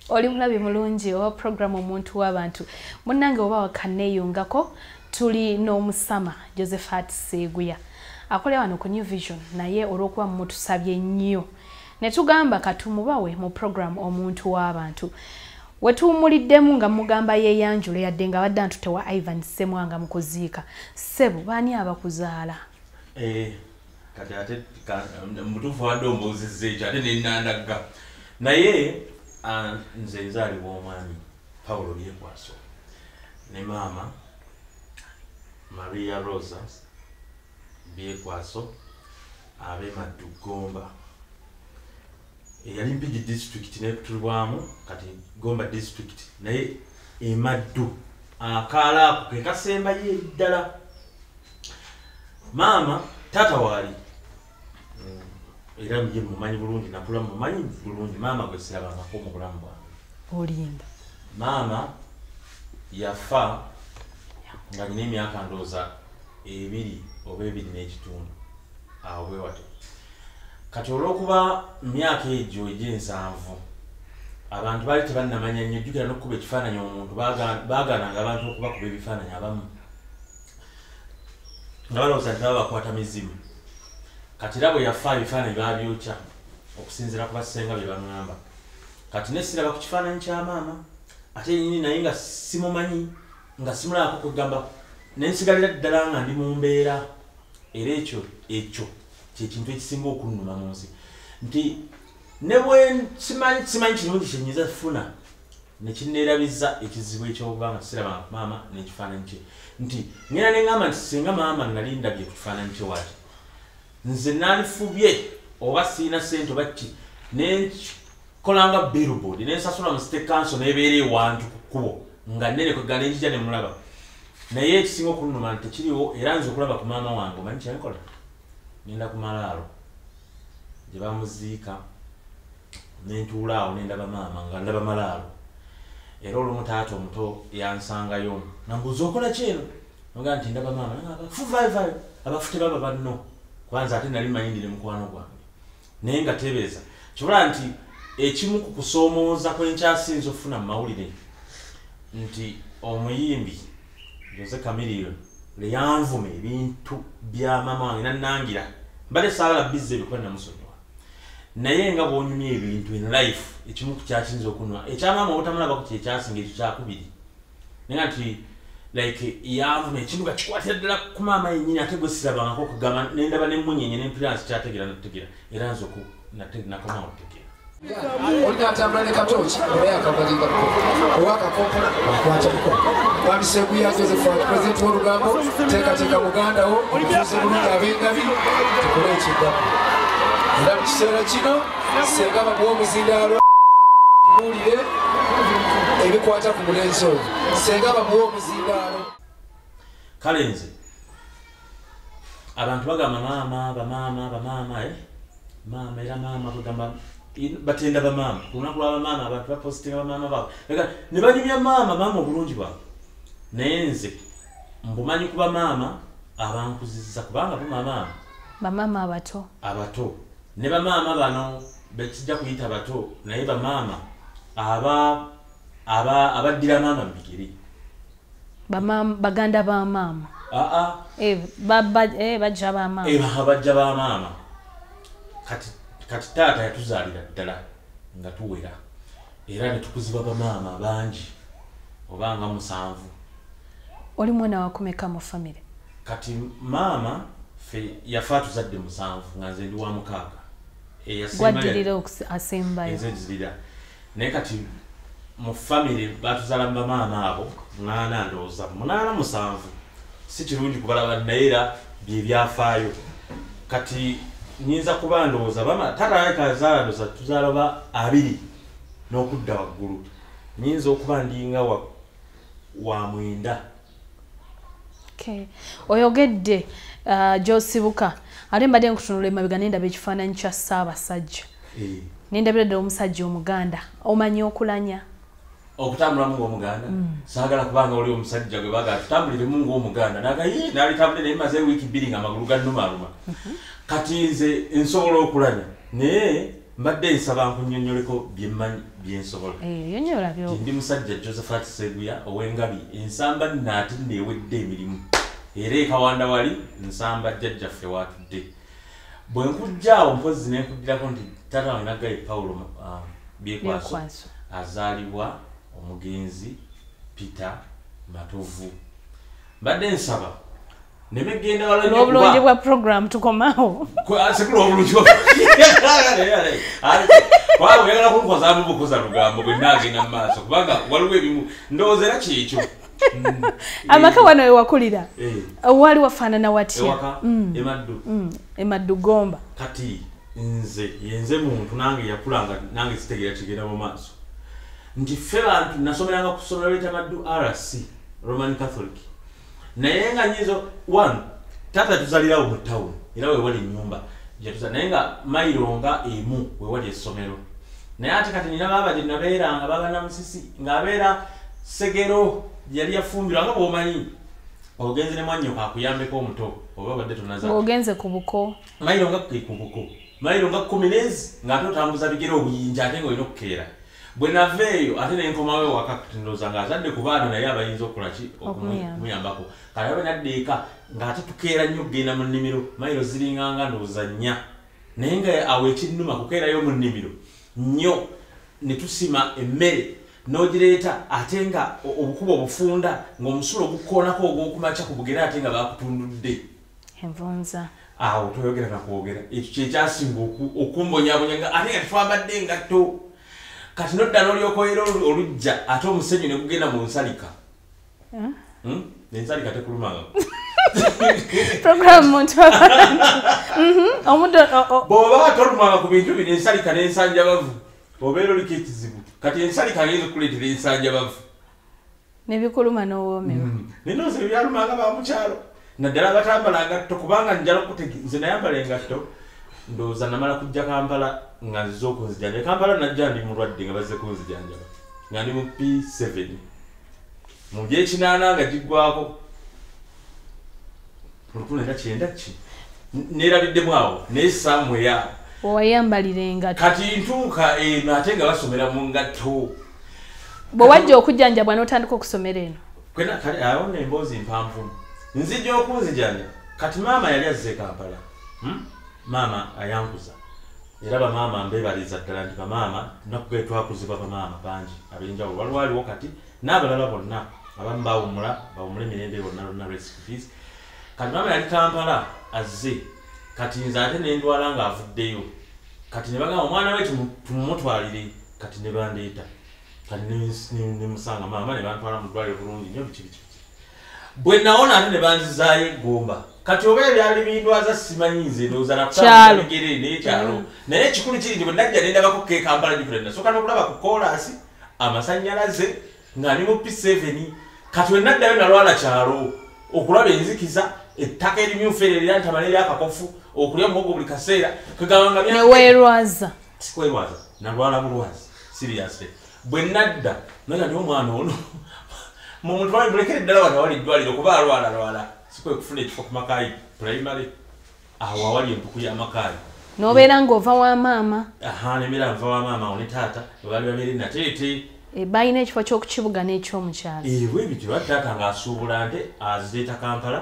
Oli mulabi mulungi owa program omuntu w'abantu. Munnange oba wakaneeyongako tuli n'omusama Josephat Seguya. Akolera wano ku New Vision naye olw'okuba mutusabye nnyo. Ne tugamba katumubawe mu program omuntu w'abantu. Wetuumuliddemu nga mugamba yeeyanjula yadde nga badde antute wa Ivan Ssemwanga mu kuziika. Ssebo baani abakuzaala? Kati ate mutuufu wadde ombuuzizza ekyo ate nennandagga. Naye nze nzaalibwa omwami Paulo Byekwaso ne maama Maria Rosa Byekwaso abe Madugomba. Yali Mpigi district netulwamu kati Gomba district naye emaddu akaala ako ke kasembayo eddala. Maama tata waali era mje mumanyi bulungi nakula mumanyi bulungi maama gwe sirabangako mu bulamu bwange. Olimba maama yafa nga nina emyaka ndooza 2 oba 2 n'ekitundu awo bwe wate. Kati olw'okuba myaka egyo egy'ensanvu abantu baali tebannamanya nnyo jjukira n'okukuba ekifaananyi omuntu baagananga abantu okubakuba ebifaananyi abamu nga balowooza nti baba bakwata mizimu. Kati era bwe yafa ebifaananyi baabyokya okusinziira ku bassenga bye baŋŋamba. Kati ne siraba ku kifaananyi kya maama ate yennyini naye nga simumanyi nga simulabako kwegamba ne nsigalira ddala nga ndi mu mbeera era ekyo kyekintu ekisinga okunnuma mu nsi nti ne bwe simanyi kirungi kyenyiza funa ne kinneerabiza ekizibu ekyokuba nga siraba maama n'ekifaananyi kye nti ngenda ne ŋŋamba nti singa maama nali ndabye ku kifaananyi kye waati nze nalifubye oba siina ssente oba ki nenkolanga billboard nensasula mu state council n'ebeera ewantu ku kkubo nga nnene kwegga nenjija ne mulaba naye ekisinga okunnuma nti tekiriwo era nze okulaba ku maama wange omanyi kyenkola nenda ku malaalo gye bamuziika nentuula awo nendaba maama nga ndaba malaalo era olumu taata omuto yansangayo nambuuza okola kyeno nga nti ndaba maama abafu abafu tebaba banno kwanza ate nali mayindire mukwano gwange naye nga tebeeza kibula nti ekimu ku kusoomooza kwenkyasinza okufuna mu mawulire nti omuyimbi Jose Camilio leyanvuma ebintu bya maama wange nannangira mbadde saagala bizza ebikuba namusonyiwa naye nga bw'onyumya ebintu in life ekimu ku kyakinza okunwa ekyamaama obutamulabako kyekyasinga ekyo kyakubiri naye nga nti like yanvuma ekintu nga kikwatira ddala ku maama yennyini ate gwe sirabangako okugamba nendaba nemmunyenye n'empiriransi kyategeera nategeera era nze nakomawo okutegeera. Olina atambula ne katoki oba yakagalinga owakakompona wakwata mukono mwami Seguya Josephat pulezidenti w'olugambo teekateeka muganda wo omufuuzi bulungi ab'engabi tukole ekigambo era mu kiseera kino senga bamuwa omuzindaalo buulire ebikwata ku mulenzi oyo senga bamuwa omuzindaalo. Kale nze abantu bagamba bamaama era maama kugamba batenda bamaama kunaku lwa bamaama abantu bapositinga bamaama baabwe ne banyumya maama obulungi bwabwe naye nze mbumanyi ku bamaama abankuzizza kubanga bamaama abato ne bamaama bano bekijja kuyita bato naye bamaama abaddira maama mu bigere baganda ba maama bajja ba maama abajja ba maama kati taata yatuzaalira ddala nga tuwera era ne tukuzibwa bamaama bangi obanga 7. oli mwana wakumeka mu famire? Kati maama fe yafa tuzadde 7 nga nze ndi wa 6 gwaddirira asembayo ezizirira naye kati mu famire batuzaala bamaama abo 8 ndowooza 8 7 si kirungi kubalaba naye era bye byafaayo kati nyinza kuba ndowooza taata yakazaala ndowooza tuzaala ba 2 n'okudda waggulu nyinza okuba ndinga wa 9. Okay. Oyogedde Josibuka ate mbadde nkutunula emabega nendaba ekifaananyi kya Ssaabasajja nendabira ddala omusajja omuganda omanyi okulanya okutambulamu ng'omuganda saagala kubanga oli omusajja gwe baagala tutambuliremu ng'omuganda nalitambule naye maze wiiki 2 nga amagulu gannuma kati nze nsobola okulanya naye mbadde nsaba nkunnyonnyoleko byemmanyi byensobola yonnyola byo ndi musajja Josephat Seguya ow'engabi ensamba naate neewedde emirimu era ekawanda wali nsamba jjajjaffe watudde bwe nkujjaawo mpozi ne nkuddirako nti taata wange Naggayi Paulo Byekwaso azaalibwa omugenzi Peter Matovu mbadde nsaba ne begenda wala nnyo obulungi bwa program tukomawo sekulu obulungi kwaba oyagala kunkozaamu bukoza lugambo bwe naagenda mu maaso kubanga waliwo ebimu ndowooza era kyekyo amaka wano ewakulira wali wafaanana watya emaddu Gomba kati yenze muntu nange yakulanga nange sitegeera kigenda mu maaso nti ffe bantu nasomeranga ku ssomero ly'e Maddu RC Roman Catholic naye nga nyizo one taata tuzalirawo mu town era wewali ennyumba naye nga mayiro nga emu wewali essomero naye ate kati nina baaba gye nabeeranga baba Namusisi ng'abeera Segero yali yafumbirwa nga bw'omanyi ogenze ne mwannyoko akuyambeko omuto oba obadde tonaza ogenze ku buko mayiro nga ku buko mayiro nga 10 ng'ate otambuza bigere obuyinja ate ng'olina okukeera bwe naveeyo ate nenkomawo ewaka ndowooza ng'azadde ku baana naye abayinza okukola ki okumuyambako kale abe nadda eka ng'ate tukeera nnyo okugenda mu nnimiro mayiro ziringanga ndowooza 4 naye nga awo ekinnuma kukeerayo mu nnimiro nnyo ne tusima emmere n'ogireeta ate nga obukuba obufunda ng'omusulo ogukoonako ogw'okumakya ku bugere ate nga baakutundudde envunza awo toyogera nakwogera ekyo kyekyasinga okumbonyabonya nga ate nga tetwambadde engatto kati nodda n'olyokoera olujja ate omusenyu ne gugenda mu nsalika ensalika tekulumanga program muntu bw'oba tolumanga ku bintu bino ensalika n'ensanja bavu obeera oliko ekizibu kati ensalika ng'ezo kuleetera ensanja bavu nebikuluma n'owoomerwa ninooze ebyalumanga bamukyalo naddala abatambala ngatto kubanga njala nze nayambala engatto ndowooza namala kujja Kampala nga nzize okunzijanjaba Kampala najja ndi mulwadde nga bazze kunzijanjaba nga ndi mu P7 mu gy'ekinaana nga giggwako olukumi na kyenda ki neerabiddemu awo naye samweya owayambalira engatto kati ntuuka eno ate nga basomera mu ngatto bwe wajja okujjanjabwa n'otandika okusomera eno kwena kale awo n'emboozi mpanvu nzijja okunzijanja kati maama yali azze Kampala maama ayankuza era bamaama mbebaliza ddala nti bamaama tunakugaye twakuzibwa bamaama bangi ab'enjawulo waliwo aliwo kati n'abalala bonna abamu bawumula emirembe bonna recipes kati maama yali Kampala azze kati nze ate nendwala ng'avuddeyo kati ne bagamba omwana we tumumutwalire kati ne bandeeta kati ne musanga maama ne bantwala mu ddwaliro bulungi nnyo biki bwe nawona ate ne banzizaayo Gomba kati oba ebyali bindwaza simanyi nze ndowooza nakutambula bigere n'ekyalo naye ekikulu kiri nti bwe najja ne ndabako ke Kampala gifula nasooka n'okulaba ku koolaasi amasannyalaze nga ndi mu P7 kati we naddayo nalwala kyalo okulaba enzikiza ettaka erimyufu erera ntamala eryakakofu okulya muhogo buli kaseera kagabanga neweerwaza sikwerwaza nalwala bulwazi seriously bwe nadda naga ndi omwana ono mu muntu mulekere ddala wano awali eddwaliro kuba alwala sikwe kufuna ekifo ku Makayi primary awo awali empuku y'Amakayi n'obeera ng'ova wa maama nebeera nva wa maama awo ne taata webaali babeere nateete balina ekifo ky'okukibuga n'ekyomukyalo bwe bityo lwa taata ng'asuubula nte azireeta Kampala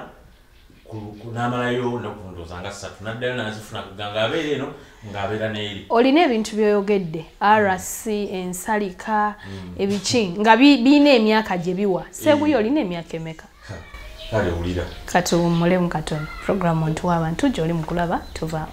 n'amalayo nokundooza nga 3 naddayo nazifuna kuganga abeera eno ng'abeera n'eri olina ebintu byoyogedde RC ensalika ebiki nga birina emyaka gye biwa Seguya olina emyaka emeka kale owulira kati wumulemu katono program ntu w'abantu gy'oli mu kulaba tuva